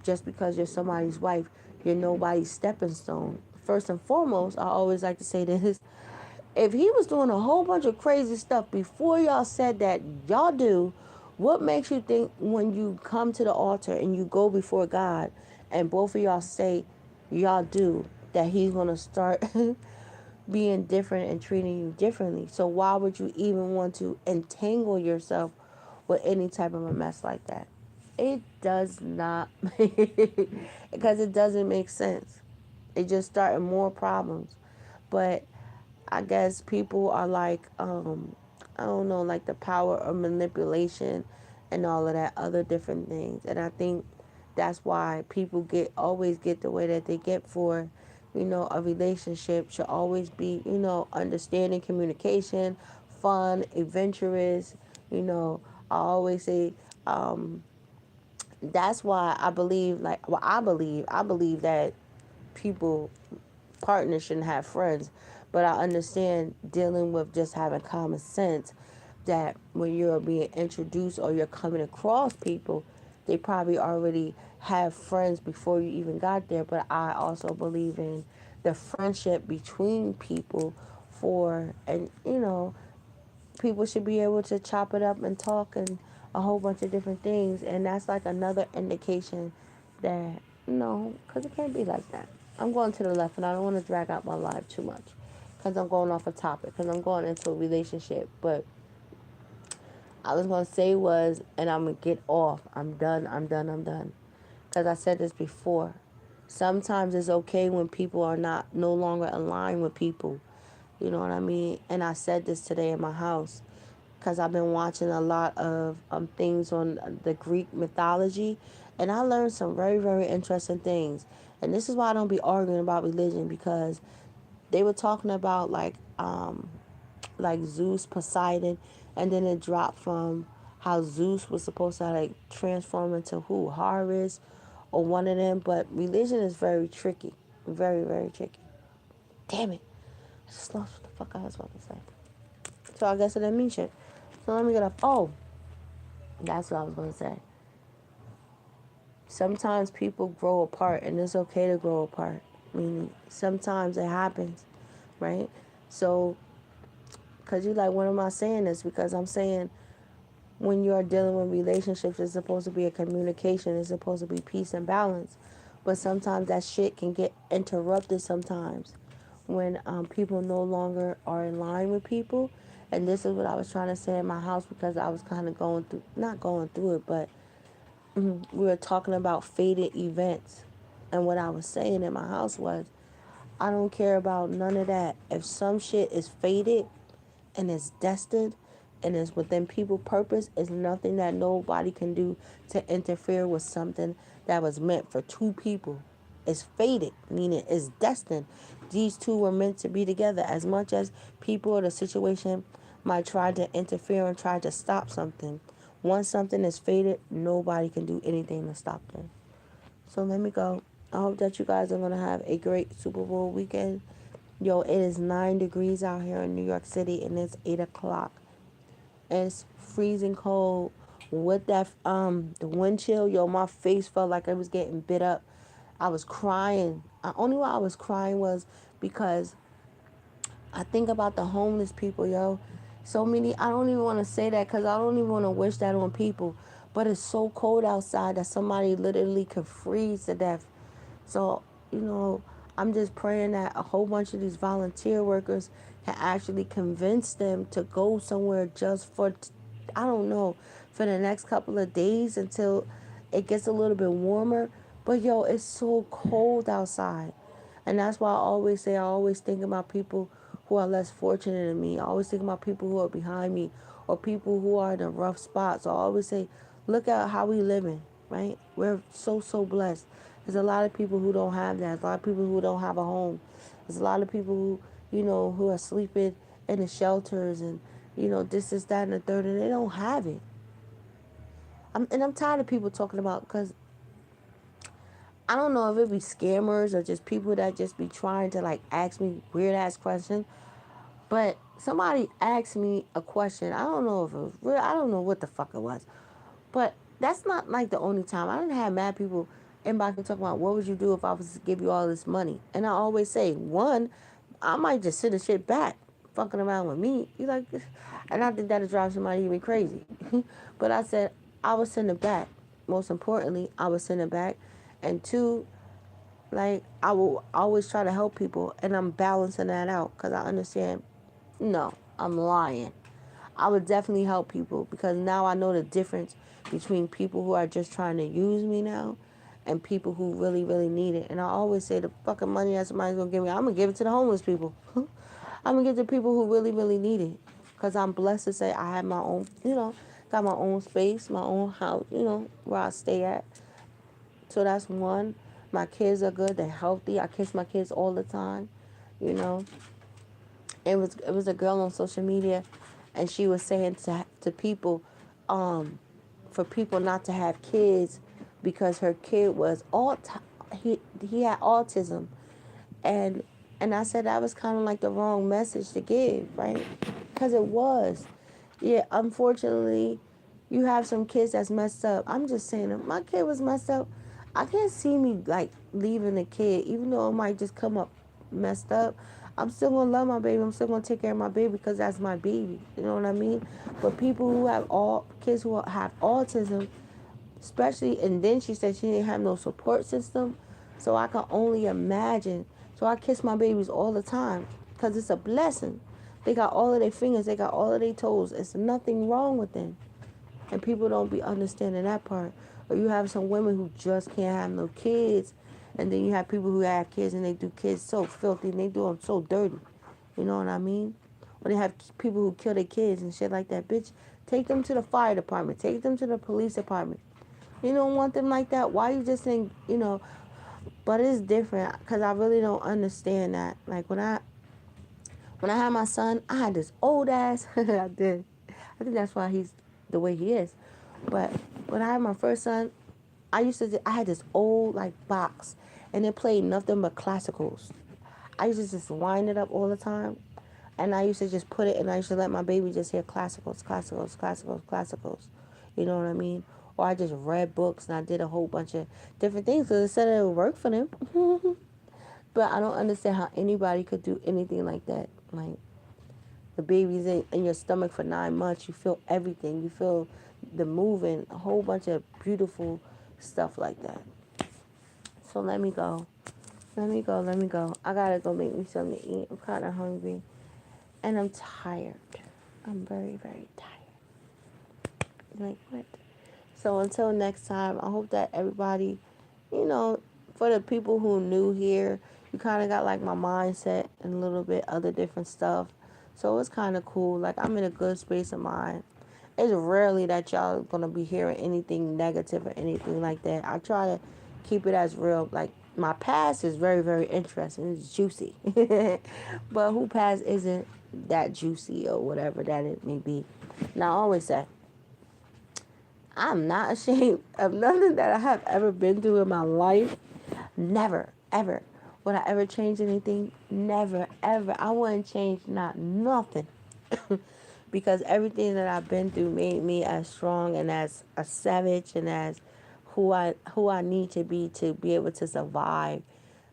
[SPEAKER 1] just because you're somebody's wife, you're nobody's stepping stone. First and foremost, I always like to say this: if he was doing a whole bunch of crazy stuff before y'all said that y'all do, what makes you think when you come to the altar and you go before God and both of y'all say y'all do, that he's gonna start being different and treating you differently? So why would you even want to entangle yourself with any type of a mess like that? It does not, because it doesn't make sense. It just started more problems. But I guess people are like, I don't know, like the power of manipulation and all of that other different things. And I think that's why people always get the way that they get for, a relationship should always be, understanding, communication, fun, adventurous. You know, I always say, that's why I believe, like, well, I believe that people, partners shouldn't have friends, but I understand dealing with just having common sense, that when you're being introduced or you're coming across people, they probably already have friends before you even got there. But I also believe in the friendship between people, and people should be able to chop it up and talk and a whole bunch of different things. And that's like another indication that, no, because it can't be like that. I'm going to the left and I don't want to drag out my life too much because I'm going off a topic, because I'm going into a relationship. But I was going to say was, and I'm going to get off. I'm done. I'm done. I'm done. Because I said this before. Sometimes it's okay when people are no longer aligned with people. You know what I mean? And I said this today in my house because I've been watching a lot of things on the Greek mythology, and I learned some very, very interesting things. And this is why I don't be arguing about religion, because they were talking about like Zeus, Poseidon, and then it dropped from how Zeus was supposed to like transform into who, Horus, or one of them. But religion is very tricky, very, very tricky. Damn it! I just lost what the fuck I was about to say. So I guess it didn't mean shit. So let me get up. Oh, that's what I was gonna say. Sometimes people grow apart, and it's okay to grow apart. I mean, sometimes it happens, right? So, because you like, when am I saying this? Because I'm saying when you are dealing with relationships, it's supposed to be a communication. It's supposed to be peace and balance. But sometimes that shit can get interrupted sometimes when people no longer are in line with people. And this is what I was trying to say in my house, because I was kind of going through, not going through it, but we were talking about fated events. And what I was saying in my house was, I don't care about none of that. If some shit is fated and it's destined and it's within people's purpose, it's nothing that nobody can do to interfere with something that was meant for two people. It's fated, meaning it's destined. These two were meant to be together. As much as people or the situation might try to interfere and try to stop something, once something is fated, nobody can do anything to stop them. So let me go. I hope that you guys are going to have a great Super Bowl weekend. Yo, it is 9 degrees out here in New York City, and it's 8 o'clock. And it's freezing cold with that the wind chill. Yo, my face felt like I was getting bit up. I was crying. Only why I was crying was because I think about the homeless people, yo. So many, I don't even want to say that because I don't even want to wish that on people. But it's so cold outside that somebody literally could freeze to death. So, I'm just praying that a whole bunch of these volunteer workers can actually convince them to go somewhere just for, I don't know, for the next couple of days until it gets a little bit warmer. But yo, it's so cold outside. And that's why I always say, I always think about people who are less fortunate than me. I always think about people who are behind me, or people who are in a rough spot. So I always say, look at how we living, right? We're so, so blessed. There's a lot of people who don't have that. There's a lot of people who don't have a home. There's a lot of people who, who are sleeping in the shelters and, this is that and the third, and they don't have it. I'm tired of people talking about, because I don't know if it be scammers or just people that just be trying to like ask me weird ass questions. But somebody asked me a question. I don't know if it was real. I don't know what the fuck it was. But that's not like the only time. I didn't have mad people inbox me talking about what would you do if I was to give you all this money. And I always say, one, I might just send the shit back. Fucking around with me. You like, and I think that'll drive somebody even crazy. But I said, I would send it back. Most importantly, I would send it back. And two, like, I will always try to help people. And I'm balancing that out because I understand, no, I'm lying. I would definitely help people because now I know the difference between people who are just trying to use me now and people who really, really need it. And I always say the fucking money that somebody's gonna give me, I'm gonna give it to the homeless people. I'm gonna give it to people who really, really need it. Because I'm blessed to say I have my own, got my own space, my own house, where I stay at. So that's one. My kids are good, they're healthy. I kiss my kids all the time, you know. It was a girl on social media, and she was saying to people, for people not to have kids because her kid was he had autism, and and I said that was kind of like the wrong message to give, right? Because it was, yeah. Unfortunately, you have some kids that's messed up. I'm just saying, if my kid was messed up, I can't see me like leaving the kid, even though it might just come up messed up. I'm still gonna love my baby. I'm still gonna take care of my baby because that's my baby. You know what I mean? But people who have all kids who have autism, especially, and then she said she didn't have no support system, so I can only imagine. So I kiss my babies all the time because it's a blessing. They got all of their fingers, they got all of their toes. It's nothing wrong with them, and people don't be understanding that part. Or you have some women who just can't have no kids, and then you have people who have kids and they do kids so filthy and they do them so dirty. You know what I mean? Or they have people who kill their kids and shit like that. Bitch, take them to the fire department. Take them to the police department. You don't want them like that. Why you just think, But it's different because I really don't understand that. Like when I had my son, I had this old ass. I did. I think that's why he's the way he is. But when I had my first son, I had this old like box, and it played nothing but classicals. I used to just wind it up all the time, and I used to just put it, and I used to let my baby just hear classicals, classicals, classicals, classicals. You know what I mean? Or I just read books and I did a whole bunch of different things because it said it would work for them. But I don't understand how anybody could do anything like that. Like the baby's in your stomach for 9 months, you feel everything. You feel the moving, a whole bunch of beautiful stuff like that. So let me go. Let me go. Let me go. I gotta go make me something to eat. I'm kind of hungry. And I'm tired. I'm very, very tired. Like, what? So until next time, I hope that everybody, for the people who are new here, you kind of got like my mindset and a little bit other different stuff. So it's kind of cool. Like, I'm in a good space of mind. It's rarely that y'all gonna be hearing anything negative or anything like that. I try to keep it as real. Like, my past is very, very interesting. It's juicy. But who past isn't that juicy or whatever that it may be. Now, I always say, I'm not ashamed of nothing that I have ever been through in my life. Never, ever. Would I ever change anything? Never, ever. I wouldn't change not nothing. Because everything that I've been through made me as strong and as a savage and as who I need to be able to survive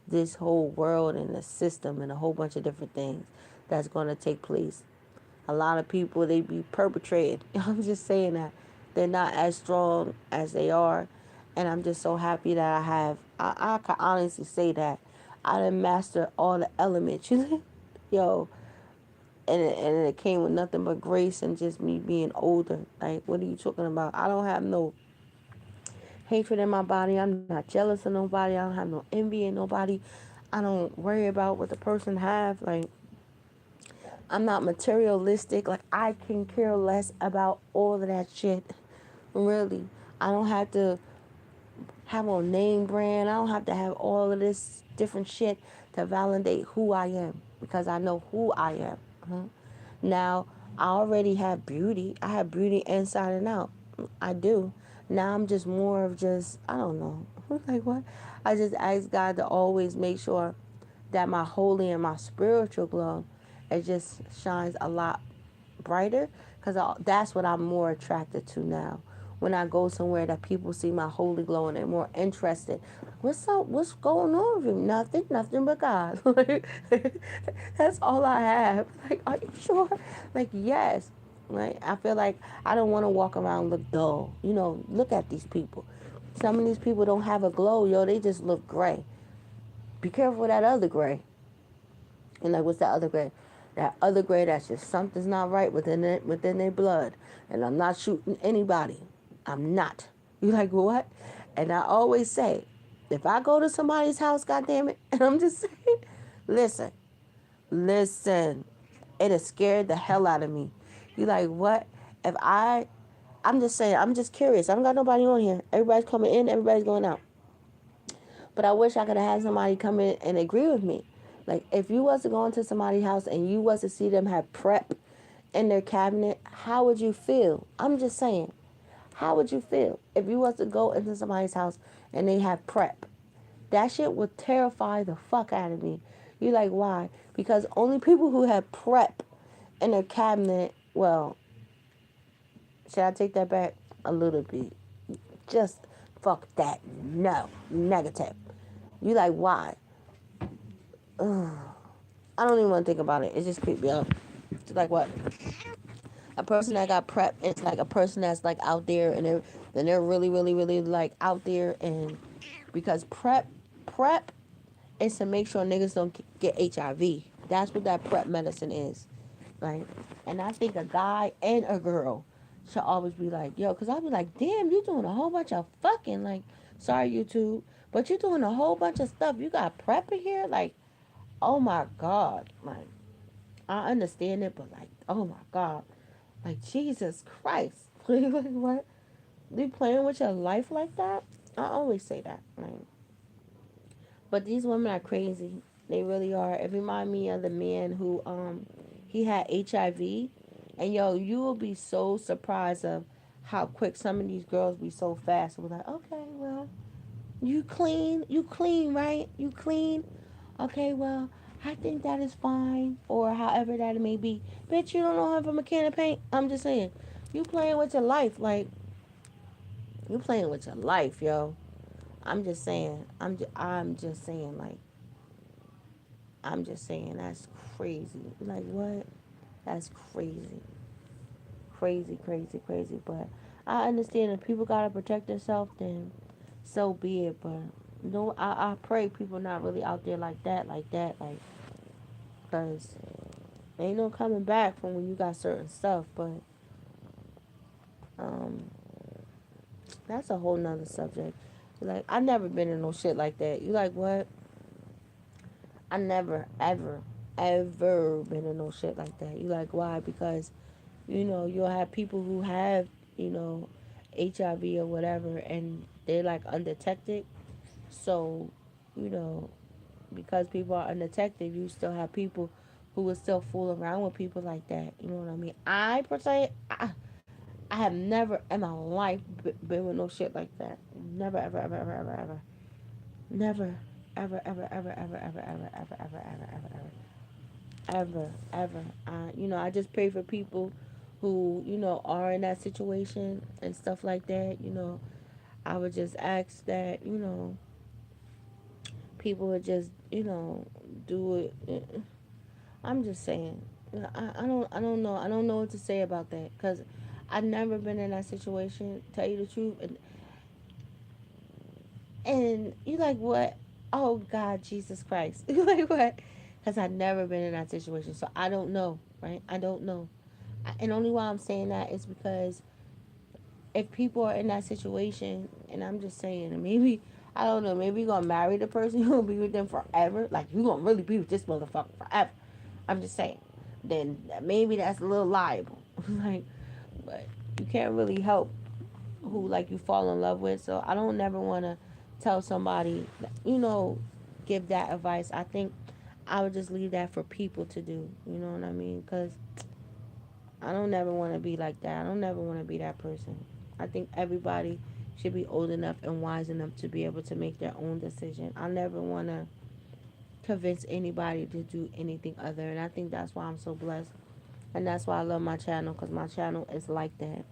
[SPEAKER 1] this whole world and the system and a whole bunch of different things that's going to take place. A lot of people, they be perpetrated. I'm just saying that they're not as strong as they are, and I'm just so happy that I can honestly say that I done mastered all the elements. Yo, and it came with nothing but grace and just me being older. Like, what are you talking about? I don't have no hatred in my body. I'm not jealous of nobody. I don't have no envy in nobody. I don't worry about what the person have. Like, I'm not materialistic. Like, I can care less about all of that shit. Really. I don't have to have a name brand. I don't have to have all of this different shit to validate who I am because I know who I am. Now, I already have beauty. I have beauty inside and out. I do. Now I'm just more of just, I don't know. Like, what? I just ask God to always make sure that my holy and my spiritual glow it just shines a lot brighter because that's what I'm more attracted to now. When I go somewhere that people see my holy glow and they're more interested. What's up? What's going on with you? Nothing, nothing but God. Like, that's all I have. Like, are you sure? Like, yes. Right? I feel like I don't want to walk around and look dull. Look at these people. Some of these people don't have a glow, yo. They just look gray. Be careful with that other gray. And like, what's that other grade? That other grade, that's just something's not right within their blood. And I'm not shooting anybody. I'm not. You like what? And I always say, if I go to somebody's house, goddamn it, and I'm just saying, listen, listen, it has scared the hell out of me. You like what? If I'm just saying, I'm just curious. I don't got nobody on here. Everybody's coming in, everybody's going out. But I wish I could have had somebody come in and agree with me. Like, if you was to go into somebody's house and you was to see them have prep in their cabinet, how would you feel? I'm just saying. How would you feel if you was to go into somebody's house and they have prep? That shit would terrify the fuck out of me. You like, why? Because only people who have prep in their cabinet, well, should I take that back a little bit? Just fuck that. No. Negative. You like, why? Ugh. I don't even want to think about it. It just creeped me out. It's like what? A person that got prep, it's like a person that's like out there and they're really, really, really like out there, and because prep is to make sure niggas don't get HIV. That's what that prep medicine is. Right? And I think a guy and a girl should always be like, yo, because I'll be like, damn, you doing a whole bunch of fucking, like, sorry, YouTube, but you doing a whole bunch of stuff. You got prep in here? Like, oh my God. Like, I understand it, but like, oh my God. Like, Jesus Christ. Like, what? You playing with your life like that? I always say that. Like, but these women are crazy. They really are. It remind me of the man who he had HIV, and yo, you will be so surprised of how quick some of these girls be so fast. We're like, okay, well, you clean, right? You clean. Okay, well, I think that is fine, or however that it may be. Bitch, you don't know how from a can of paint. I'm just saying, you playing with your life, like you playing with your life, yo. I'm just saying. I'm just saying, like, I'm just saying that's crazy. Like what? That's crazy. Crazy, crazy, crazy. But I understand if people gotta protect themselves, then so be it. But no, I pray people not really out there like that, like, cause ain't no coming back from when you got certain stuff. But um, that's a whole nother subject. Like I never been in no shit like that. You like what? I never ever ever been in no shit like that. You like why? Because you'll have people who have you know HIV or whatever, and they're like undetected. So you know because people are undetected, you still have people who will still fool around with people like that. You know what I mean? I per se, I have never in my life been with no shit like that. Never, ever, ever, ever, ever, ever. Never, ever, ever, ever, ever, ever, ever, ever, ever, ever, ever, ever, ever. I just pray for people who, are in that situation and stuff like that. I would just ask that, people would just, do it. I'm just saying. I don't know what to say about that because I've never been in that situation. Tell you the truth, and you like what? Oh God, Jesus Christ! You like what? Because I've never been in that situation, so I don't know, right? I don't know, and only why I'm saying that is because if people are in that situation, and I'm just saying, maybe I don't know, maybe you're gonna marry the person, you're gonna be with them forever, like you're gonna really be with this motherfucker forever. I'm just saying, then maybe that's a little liable, like, but you can't really help who like you fall in love with. So I don't never want to tell somebody, you know, give that advice. I think I would just leave that for people to do. You know what I mean? Because I don't never want to be like that. I don't never want to be that person. I think everybody should be old enough and wise enough to be able to make their own decision. I never want to convince anybody to do anything other. And I think that's why I'm so blessed. And that's why I love my channel, because my channel is like that.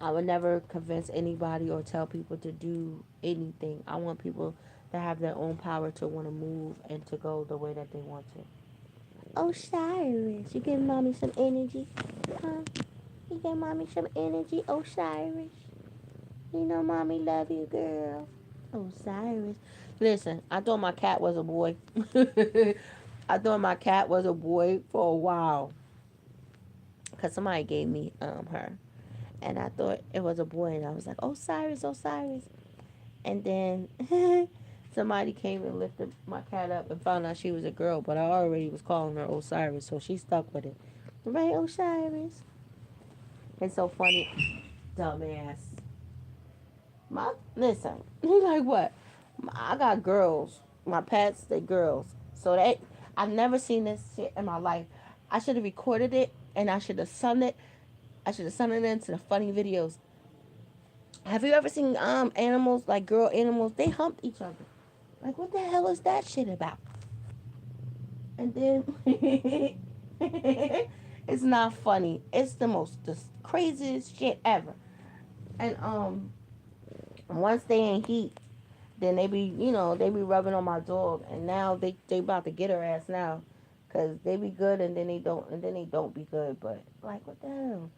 [SPEAKER 1] I would never convince anybody or tell people to do anything. I want people to have their own power to want to move and to go the way that they want to. Oh, Cyrus, you give mommy some energy? Huh? You give mommy some energy? Oh, Cyrus. You know mommy love you, girl. Oh, Cyrus. Listen, I thought my cat was a boy. I thought my cat was a boy for a while. Because somebody gave me her. And I thought it was a boy. And I was like, oh, Cyrus, oh, Cyrus. And then somebody came and lifted my cat up and found out she was a girl. But I already was calling her Osiris. So she stuck with it. Right, Osiris? It's so funny. Dumbass. Listen, he's like, what? I got girls. My pets, they girls. So I've never seen this shit in my life. I should have recorded it and I should have sung it. I should have sung it into the funny videos. Have you ever seen animals, like girl animals? They hump each other. Like, what the hell is that shit about? And then it's not funny. It's the craziest shit ever. And once they in heat, then they be, they be rubbing on my dog, and now they about to get her ass now, cause they be good and then they don't, be good. But like, what the hell?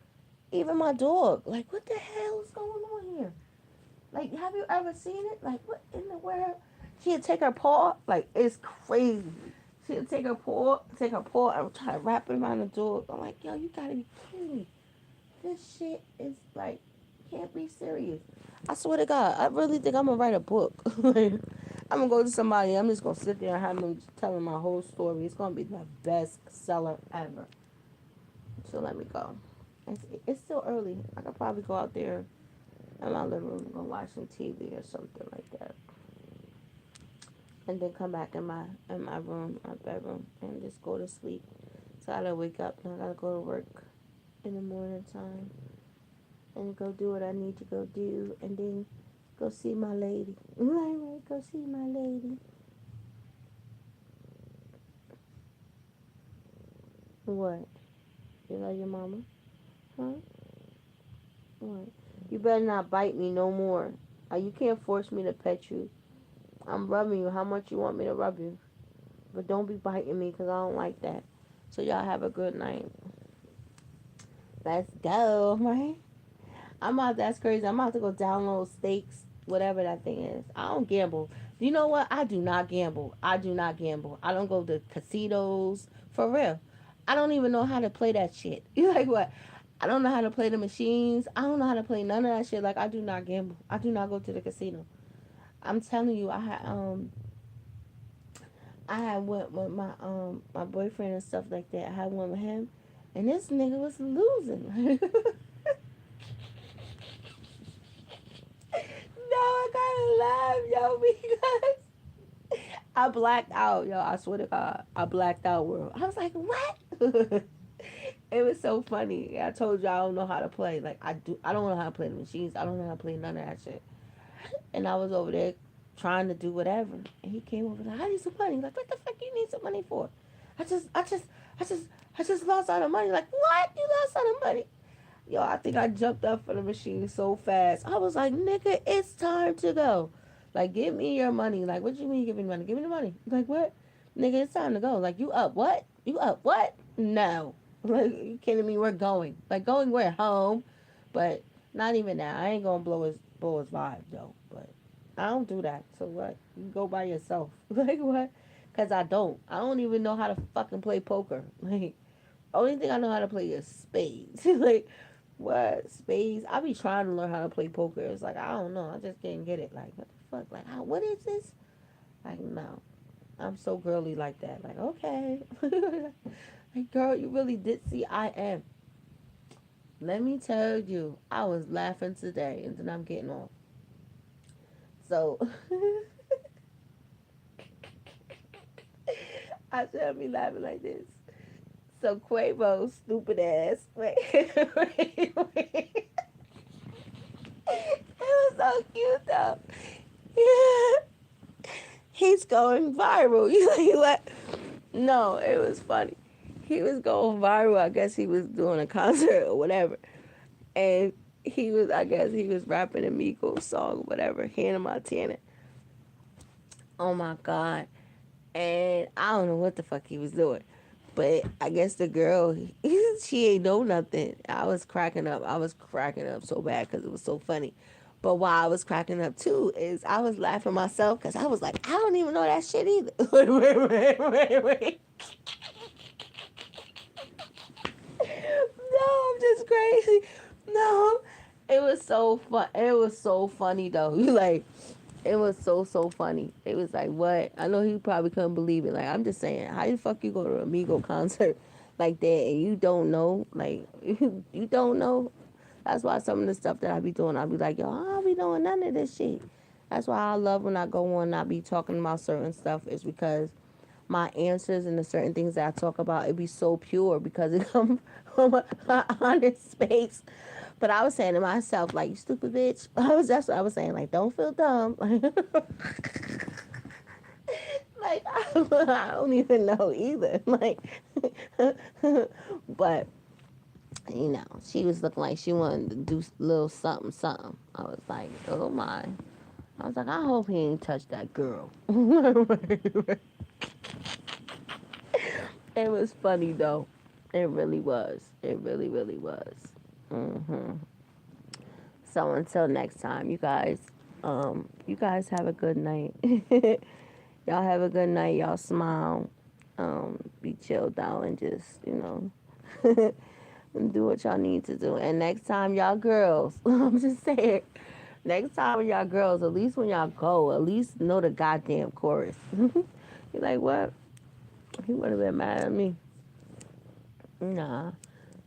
[SPEAKER 1] Even my dog, like, what the hell is going on here? Like, have you ever seen it? Like, what in the world? She'd take her paw, like, it's crazy. She'd take her paw, and try to wrap it around the dog. I'm like, yo, you gotta be kidding me. This shit is like, can't be serious. I swear to God, I really think I'm gonna write a book. I'm gonna go to somebody. I'm just gonna sit there and have them telling my whole story. It's gonna be the best seller ever. So let me go. It's still early. I could probably go out there in my living room and go watch some TV or something like that, and then come back in my room, my bedroom, and just go to sleep. So I gotta wake up and I gotta go to work in the morning time and go do what I need to go do, and then go see my lady. Right, go see my lady. What? You love your mama? Huh? What? You better not bite me no more. You can't force me to pet you. I'm rubbing you. How much you want me to rub you? But don't be biting me, because I don't like that. So y'all have a good night. Let's go, right? That's crazy. I'm about to go download stakes, whatever that thing is. I don't gamble. You know what? I do not gamble. I do not gamble. I don't go to casinos. For real. I don't even know how to play that shit. You like what? I don't know how to play the machines. I don't know how to play none of that shit. Like, I do not gamble. I do not go to the casino. I'm telling you, I had went with my boyfriend and stuff like that. I had one with him, and this nigga was losing. No, I gotta laugh, yo, because I blacked out, yo. I swear to God, I blacked out, world. I was like, what? It was so funny. I told you I don't know how to play. Like, I don't know how to play the machines. I don't know how to play none of that shit. And I was over there trying to do whatever, and he came over like, I need some money. Like, what the fuck you need some money for? I just lost all the money. Like, what? You lost all the money? Yo, I think I jumped up for the machine so fast. I was like, nigga, it's time to go. Like, give me your money. Like, what you mean give me money? Give me the money. Like, what? Nigga, it's time to go. Like, you up what? You up what? No. Like, you kidding me? We're going. Like, going where? Home. But not even that. I ain't gonna blow his vibe, though. But I don't do that. So what? You go by yourself. Like, what? Because I don't. I don't even know how to fucking play poker. Like, only thing I know how to play is spades. Like, what? Spades? I be trying to learn how to play poker. It's like, I don't know. I just can't get it. Like, what the fuck? Like, what is this? Like, no. I'm so girly like that. Like, okay. Like, girl, you really did see I am. Let me tell you, I was laughing today, and then I'm getting off. So, I shouldn't be laughing like this. So, Quavo, stupid ass. Wait, wait. It was so cute, though. Yeah. he's going viral. You like what? No, it was funny. He was going viral. I guess he was doing a concert or whatever. And I guess he was rapping a Migos song or whatever, Hannah Montana. Oh my God. And I don't know what the fuck he was doing. But I guess the girl, she ain't know nothing. I was cracking up. I was cracking up so bad because it was so funny. But why I was cracking up too is I was laughing myself because I was like, I don't even know that shit either. Wait. No, I'm just crazy. No, it was so fun. It was so funny though. Like, it was so funny. It was like, what? I know he probably couldn't believe it. Like, I'm just saying, how the fuck you go to a Migo concert like that and you don't know? Like, you don't know. That's why some of the stuff that I be doing, I be like, yo, I don't be doing none of this shit. That's why I love when I go on and I be talking about certain stuff is because my answers and the certain things that I talk about, it be so pure because it comes from an honest space. But I was saying to myself, like, you stupid bitch. That's what I was saying. Like, don't feel dumb. Like, I don't even know either. Like, but, you know, she was looking like she wanted to do a little something, something. I was like, oh my. I was like, I hope he ain't touched that girl. It was funny, though. It really was. It really, really was. So until next time, you guys have a good night. Y'all have a good night. Y'all smile. Be chilled out and just, and do what y'all need to do. And next time, y'all girls, I'm just saying, next time when y'all girls, at least when y'all go, at least know the goddamn chorus. You're like, what? He would have been mad at me. Nah.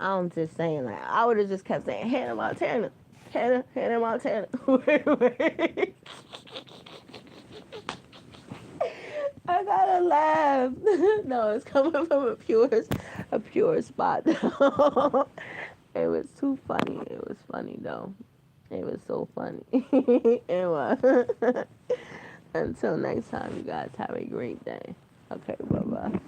[SPEAKER 1] I'm just saying, like, I would have just kept saying, Hannah Montana. Hannah Montana. Wait. I gotta laugh. No, it's coming from a pure spot. It was too funny. It was funny, though. It was so funny. It was. Until next time, you guys have a great day. Okay, bye-bye.